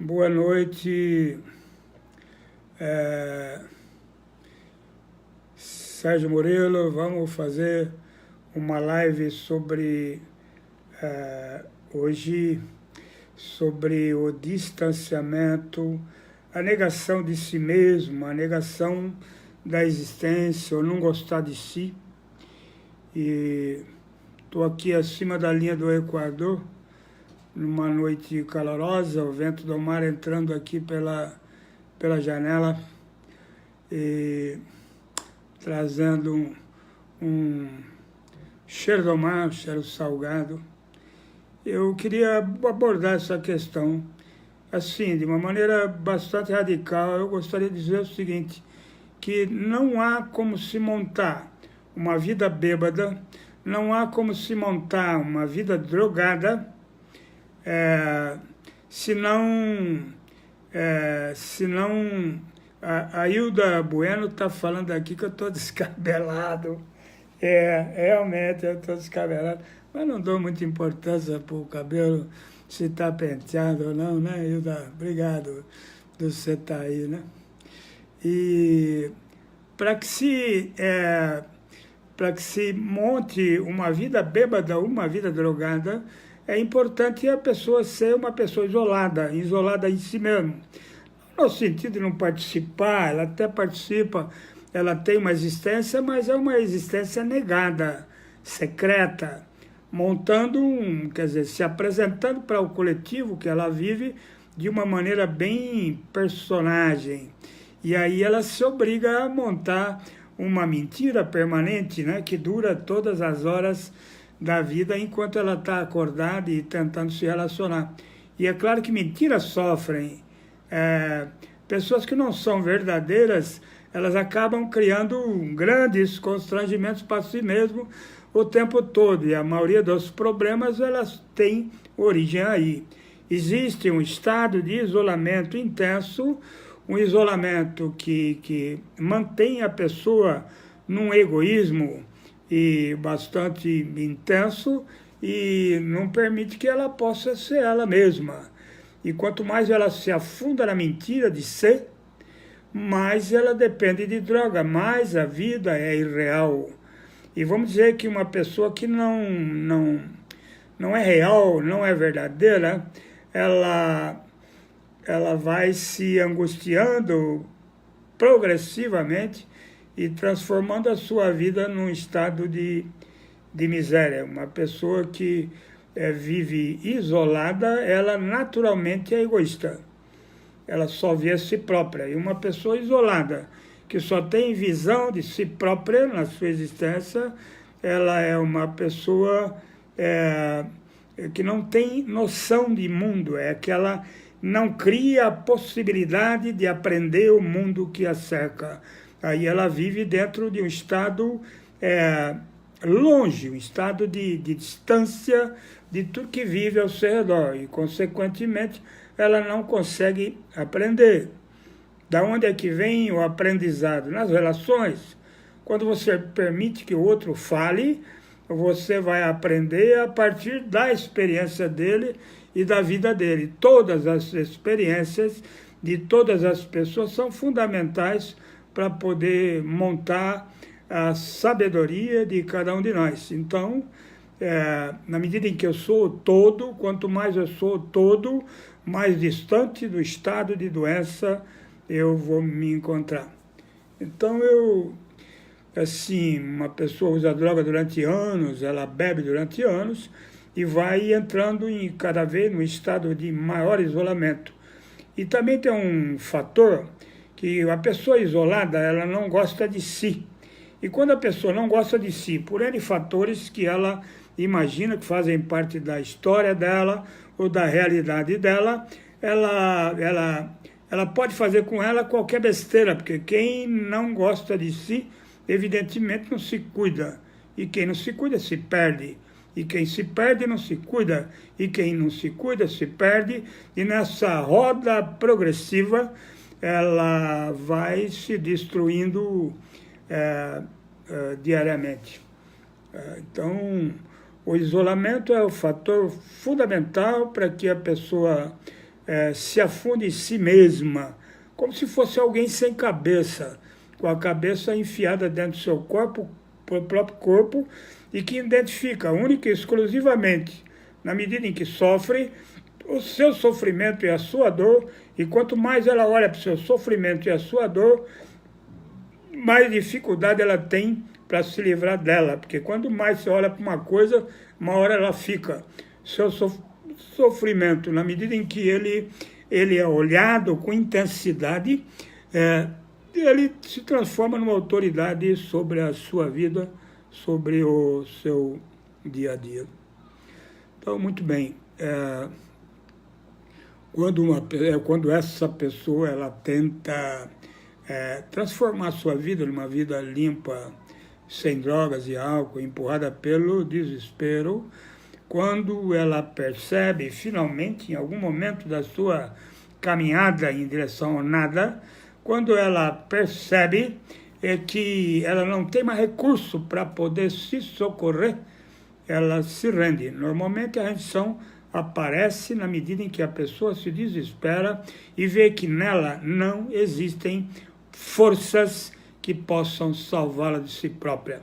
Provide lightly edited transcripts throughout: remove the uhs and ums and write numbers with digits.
Boa noite, é, Sérgio Murilo. Vamos fazer uma live sobre, hoje, sobre o distanciamento, a negação de si mesmo, a negação da existência, ou não gostar de si. E estou aqui acima da linha do Equador, numa noite calorosa, o vento do mar entrando aqui pela janela e trazendo um cheiro do mar, um cheiro salgado. Eu queria abordar essa questão assim, de uma maneira bastante radical. Eu gostaria de dizer o seguinte, que não há como se montar uma vida bêbada, não há como se montar uma vida drogada, senão a Hilda Bueno está falando aqui que eu estou descabelado. Realmente eu estou descabelado, mas não dou muita importância para o cabelo, se está penteado ou não, né, Hilda? Obrigado de você estar aí, né? E para que se monte uma vida bêbada, uma vida drogada, é importante a pessoa ser uma pessoa isolada em si mesmo. No sentido de não participar, ela até participa, ela tem uma existência, mas é uma existência negada, secreta, montando quer dizer, se apresentando para o coletivo que ela vive de uma maneira bem personagem. E aí ela se obriga a montar uma mentira permanente, né, que dura todas as horas da vida enquanto ela está acordada e tentando se relacionar. E é claro que mentiras sofrem. Pessoas que não são verdadeiras, elas acabam criando grandes constrangimentos para si mesmo o tempo todo. E a maioria dos problemas, elas têm origem aí. Existe um estado de isolamento intenso, um isolamento que mantém a pessoa num egoísmo e bastante intenso e não permite que ela possa ser ela mesma. E quanto mais ela se afunda na mentira de ser, mais ela depende de droga, mais a vida é irreal. E vamos dizer que uma pessoa que não é real, não é verdadeira, ela vai se angustiando progressivamente e transformando a sua vida num estado de miséria. Uma pessoa que vive isolada, ela naturalmente é egoísta. Ela só vê a si própria. E uma pessoa isolada, que só tem visão de si própria na sua existência, ela é uma pessoa que não tem noção de mundo, é que ela não cria a possibilidade de aprender o mundo que a cerca. Aí ela vive dentro de um estado longe, um estado de distância de tudo que vive ao seu redor. E, consequentemente, ela não consegue aprender. Da onde é que vem o aprendizado? Nas relações. Quando você permite que o outro fale, você vai aprender a partir da experiência dele e da vida dele. Todas as experiências de todas as pessoas são fundamentais para poder montar a sabedoria de cada um de nós. Então, na medida em que eu sou o todo, quanto mais eu sou o todo, mais distante do estado de doença eu vou me encontrar. Então, uma pessoa usa droga durante anos, ela bebe durante anos e vai entrando cada vez num estado de maior isolamento. E também tem um fator que a pessoa isolada, ela não gosta de si. E quando a pessoa não gosta de si, por N fatores que ela imagina que fazem parte da história dela ou da realidade dela, ela pode fazer com ela qualquer besteira, porque quem não gosta de si, evidentemente não se cuida. E quem não se cuida se perde. E quem se perde não se cuida. E quem não se cuida se perde. E nessa roda progressiva, ela vai se destruindo diariamente. Então, o isolamento é o fator fundamental para que a pessoa se afunda em si mesma, como se fosse alguém sem cabeça, com a cabeça enfiada dentro do seu corpo, do próprio corpo, e que identifica única e exclusivamente, na medida em que sofre, o seu sofrimento e a sua dor, e quanto mais ela olha para o seu sofrimento e a sua dor, mais dificuldade ela tem para se livrar dela, porque quando mais você olha para uma coisa, uma hora ela fica. Seu sofrimento, na medida em que ele é olhado com intensidade, ele se transforma numa autoridade sobre a sua vida, sobre o seu dia a dia. Então, muito bem. Quando essa pessoa ela tenta transformar a sua vida numa vida limpa, sem drogas e álcool, empurrada pelo desespero, quando ela percebe, finalmente, em algum momento da sua caminhada em direção ao nada, quando ela percebe que ela não tem mais recurso para poder se socorrer, ela se rende. Normalmente a rendição aparece na medida em que a pessoa se desespera e vê que nela não existem forças que possam salvá-la de si própria.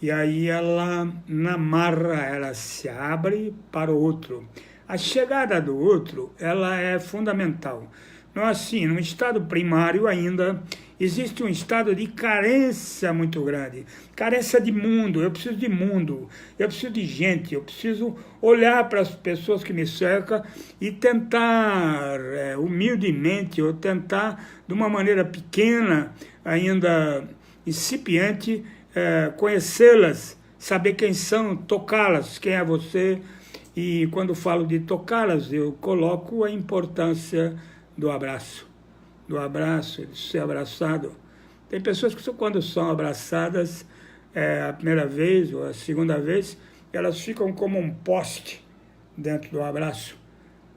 E aí ela, na marra, ela se abre para o outro. A chegada do outro, ela é fundamental. Não é assim, no estado primário ainda, existe um estado de carência muito grande. Carência de mundo, eu preciso de mundo, eu preciso de gente, eu preciso olhar para as pessoas que me cercam e tentar, humildemente, ou tentar, de uma maneira pequena, ainda incipiente, conhecê-las, saber quem são, tocá-las, quem é você. E quando falo de tocá-las, eu coloco a importância do abraço, de ser abraçado. Tem pessoas que quando são abraçadas a primeira vez ou a segunda vez, elas ficam como um poste dentro do abraço,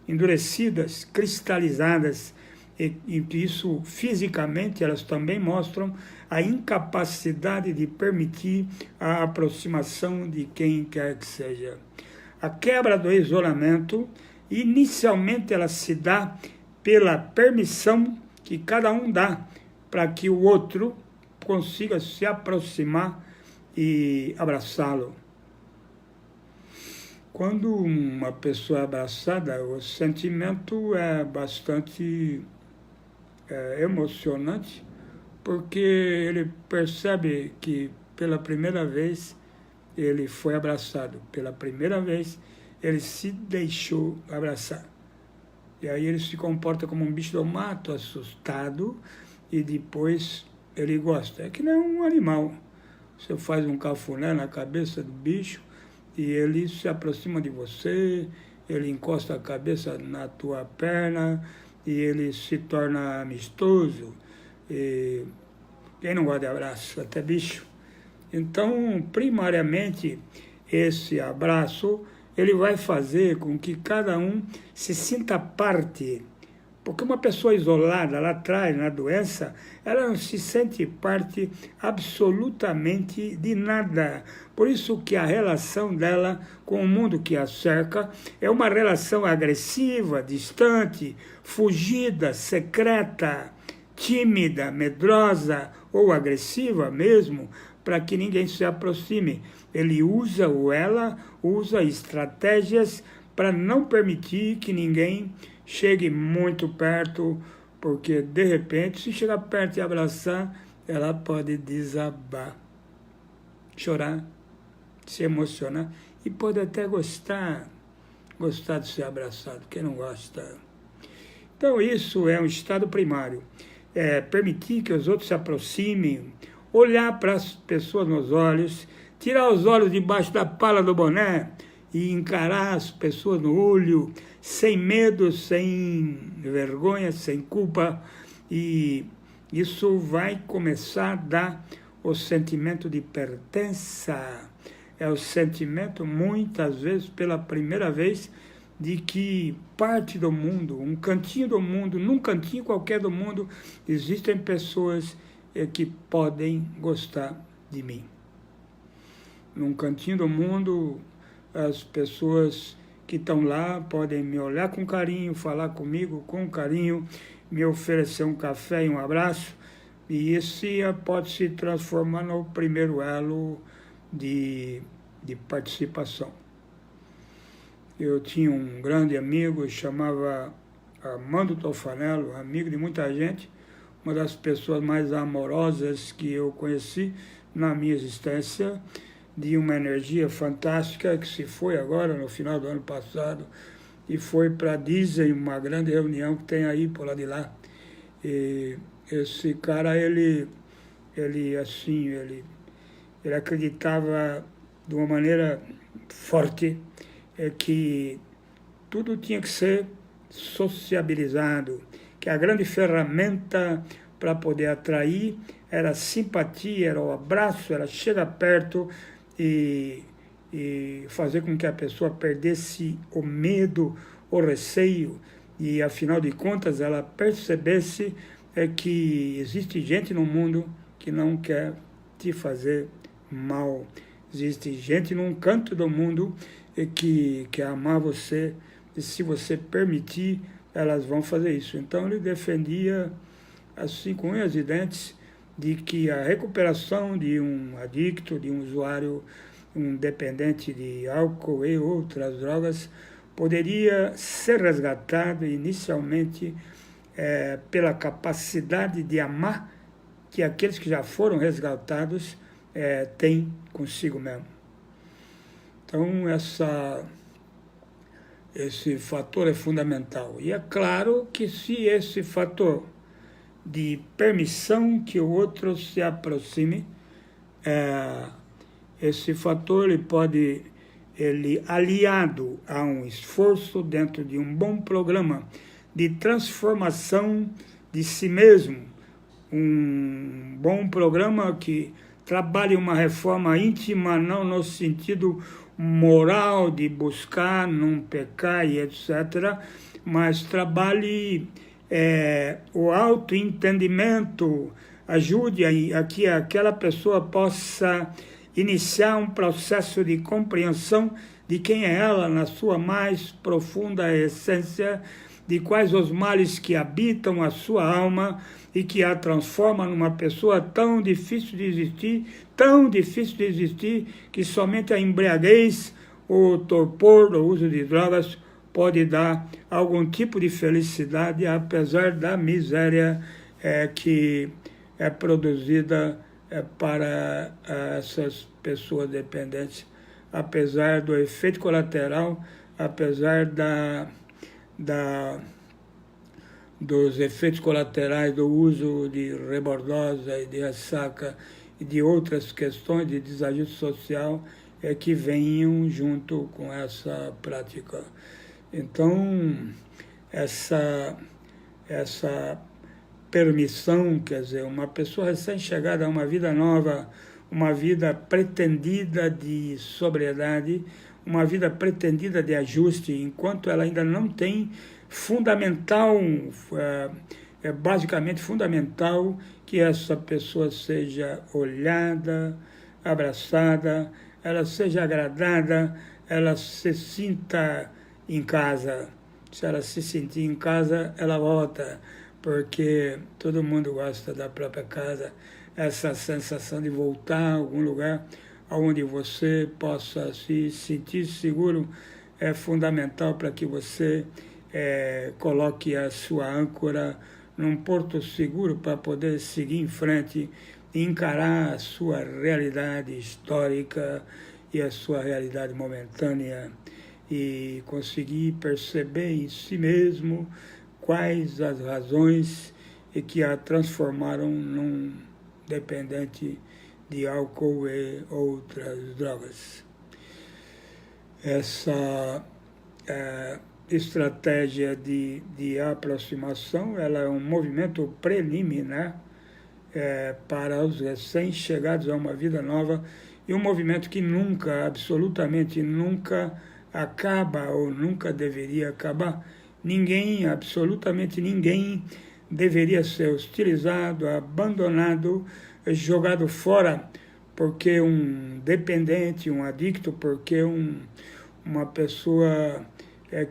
endurecidas, cristalizadas, e isso fisicamente elas também mostram a incapacidade de permitir a aproximação de quem quer que seja. A quebra do isolamento, inicialmente ela se dá pela permissão que cada um dá para que o outro consiga se aproximar e abraçá-lo. Quando uma pessoa é abraçada, o sentimento é bastante emocionante, porque ele percebe que pela primeira vez ele foi abraçado, pela primeira vez ele se deixou abraçar. E aí ele se comporta como um bicho do mato, assustado, e depois ele gosta. É que nem um animal. Você faz um cafuné na cabeça do bicho e ele se aproxima de você, ele encosta a cabeça na tua perna e ele se torna amistoso. E quem não gosta de abraço? Até bicho. Então, primariamente, esse abraço ele vai fazer com que cada um se sinta parte. Porque uma pessoa isolada lá atrás, na doença, ela não se sente parte absolutamente de nada. Por isso que a relação dela com o mundo que a cerca é uma relação agressiva, distante, fugida, secreta, tímida, medrosa ou agressiva mesmo, para que ninguém se aproxime. Ele usa ou ela usa estratégias para não permitir que ninguém chegue muito perto, porque de repente, se chegar perto e abraçar, ela pode desabar, chorar, se emocionar e pode até gostar de ser abraçado. Quem não gosta? Então isso é um estado primário. Permitir que os outros se aproximem, olhar para as pessoas nos olhos, tirar os olhos debaixo da pala do boné e encarar as pessoas no olho, sem medo, sem vergonha, sem culpa. E isso vai começar a dar o sentimento de pertença. É o sentimento, muitas vezes, pela primeira vez, de que parte do mundo, um cantinho do mundo, num cantinho qualquer do mundo, existem pessoas que podem gostar de mim. Num cantinho do mundo, as pessoas que estão lá podem me olhar com carinho, falar comigo com carinho, me oferecer um café e um abraço, e esse pode se transformar no primeiro elo de participação. Eu tinha um grande amigo, chamava Armando Tofanello, amigo de muita gente, uma das pessoas mais amorosas que eu conheci na minha existência, de uma energia fantástica, que se foi agora, no final do ano passado, e foi para Disney, uma grande reunião que tem aí por lá de lá. E esse cara, ele acreditava de uma maneira forte que tudo tinha que ser sociabilizado, que a grande ferramenta para poder atrair era a simpatia, era o abraço, era chegar perto e fazer com que a pessoa perdesse o medo, o receio, e afinal de contas ela percebesse que existe gente no mundo que não quer te fazer mal. Existe gente num canto do mundo que quer amar você, e se você permitir, elas vão fazer isso. Então ele defendia, assim, com unhas e dentes, de que a recuperação de um adicto, de um usuário, um dependente de álcool e outras drogas, poderia ser resgatado inicialmente pela capacidade de amar que aqueles que já foram resgatados têm consigo mesmo. Então, esse fator é fundamental. E é claro que se esse fator de permissão que o outro se aproxime, esse fator ele aliado a um esforço dentro de um bom programa de transformação de si mesmo, um bom programa que trabalhe uma reforma íntima, não no sentido moral de buscar não pecar e etc., mas trabalhe o autoentendimento, ajude a que aquela pessoa possa iniciar um processo de compreensão de quem é ela na sua mais profunda essência, de quais os males que habitam a sua alma e que a transforma numa pessoa tão difícil de existir, que somente a embriaguez, o torpor, o uso de drogas pode dar algum tipo de felicidade, apesar da miséria que é produzida para essas pessoas dependentes, apesar do efeito colateral, apesar dos efeitos colaterais do uso de rebordosa e de ressaca e de outras questões de desajuste social que venham junto com essa prática. Então, essa permissão, quer dizer, uma pessoa recém-chegada a uma vida nova, uma vida pretendida de sobriedade, uma vida pretendida de ajuste, enquanto ela ainda não tem basicamente fundamental que essa pessoa seja olhada, abraçada, ela seja agradada, ela se sinta em casa. Se ela se sentir em casa, ela volta, porque todo mundo gosta da própria casa. Essa sensação de voltar a algum lugar onde você possa se sentir seguro é fundamental para que você coloque a sua âncora num porto seguro para poder seguir em frente e encarar a sua realidade histórica e a sua realidade momentânea e conseguir perceber em si mesmo quais as razões que a transformaram num dependente de álcool e outras drogas. Essa estratégia de aproximação, ela é um movimento preliminar para os recém-chegados a uma vida nova e um movimento que nunca, absolutamente nunca acaba ou nunca deveria acabar. Ninguém, absolutamente ninguém, deveria ser hostilizado, abandonado, jogado fora porque um dependente, um adicto, porque uma pessoa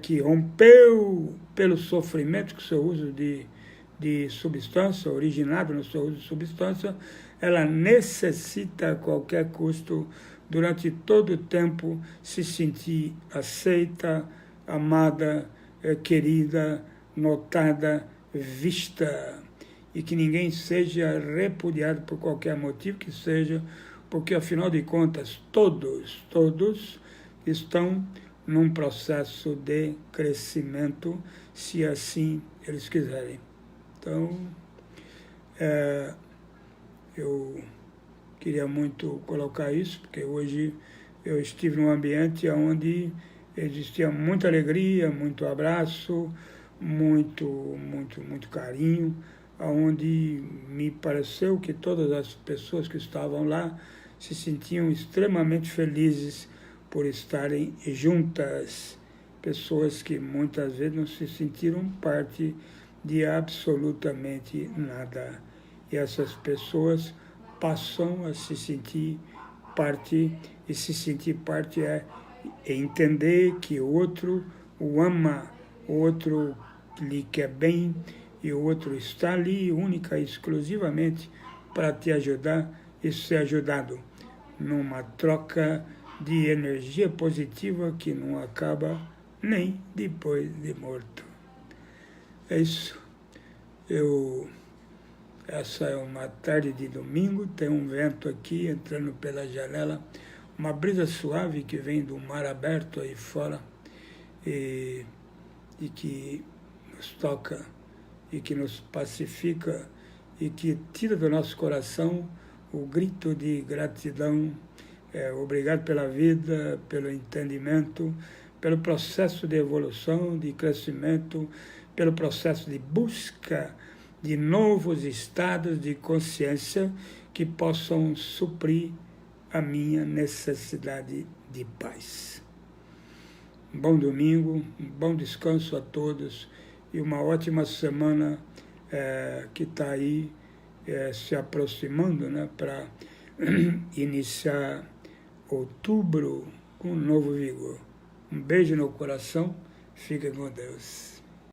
que rompeu pelo sofrimento que o seu uso de substância, originado no seu uso de substância, ela necessita a qualquer custo, durante todo o tempo, se sentir aceita, amada, querida, notada, vista, e que ninguém seja repudiado por qualquer motivo que seja, porque, afinal de contas, todos estão num processo de crescimento, se assim eles quiserem. Então, eu queria muito colocar isso, porque hoje eu estive num ambiente onde existia muita alegria, muito abraço, muito carinho, onde me pareceu que todas as pessoas que estavam lá se sentiam extremamente felizes por estarem juntas, pessoas que muitas vezes não se sentiram parte de absolutamente nada. E essas pessoas passam a se sentir parte, e se sentir parte é entender que o outro o ama, o outro lhe quer bem, e o outro está ali única e exclusivamente para te ajudar e ser ajudado, numa troca de energia positiva que não acaba nem depois de morto. É isso. Essa é uma tarde de domingo, tem um vento aqui entrando pela janela, uma brisa suave que vem do mar aberto aí fora e que nos toca e que nos pacifica e que tira do nosso coração o grito de gratidão. Obrigado pela vida, pelo entendimento, pelo processo de evolução, de crescimento, pelo processo de busca de novos estados de consciência que possam suprir a minha necessidade de paz. Um bom domingo, um bom descanso a todos e uma ótima semana que está aí se aproximando, né, para iniciar outubro com um novo vigor. Um beijo no coração, fica com Deus.